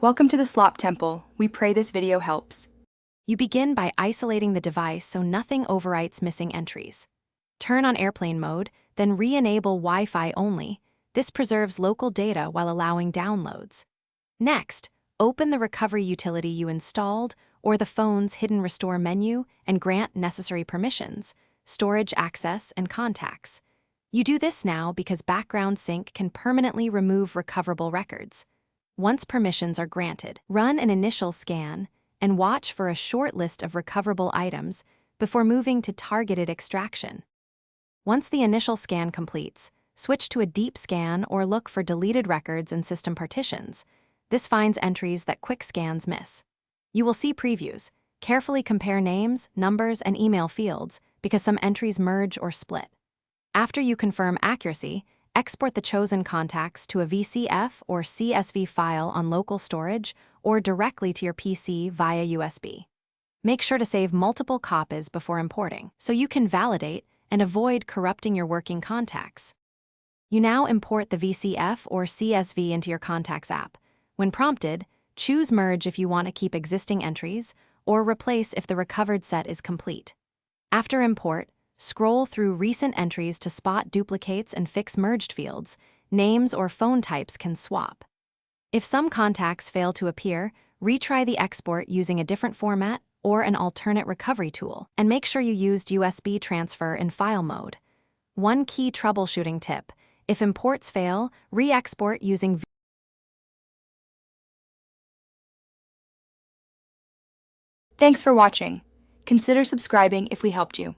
Welcome to the Slop Temple. We pray this video helps. You begin by isolating the device so nothing overwrites missing entries. Turn on airplane mode, then re-enable Wi-Fi only. This preserves local data while allowing downloads. Next, open the recovery utility you installed or the phone's hidden restore menu and grant necessary permissions, storage access, and contacts. You do this now because background sync can permanently remove recoverable records. Once permissions are granted, run an initial scan and watch for a short list of recoverable items before moving to targeted extraction. Once the initial scan completes, switch to a deep scan or look for deleted records and system partitions. This finds entries that quick scans miss. You will see previews. Carefully compare names, numbers, and email fields because some entries merge or split. After you confirm accuracy, export the chosen contacts to a VCF or CSV file on local storage or directly to your PC via USB. Make sure to save multiple copies before importing so you can validate and avoid corrupting your working contacts. You now import the VCF or CSV into your Contacts app. When prompted, choose Merge if you want to keep existing entries or Replace if the recovered set is complete. After import, scroll through recent entries to spot duplicates and fix merged fields. Names or phone types can swap. If some contacts fail to appear, retry the export using a different format or an alternate recovery tool, and make sure you used USB transfer in file mode. One key troubleshooting tip: if imports fail, re-export using. Thanks for watching. Consider subscribing if we helped you.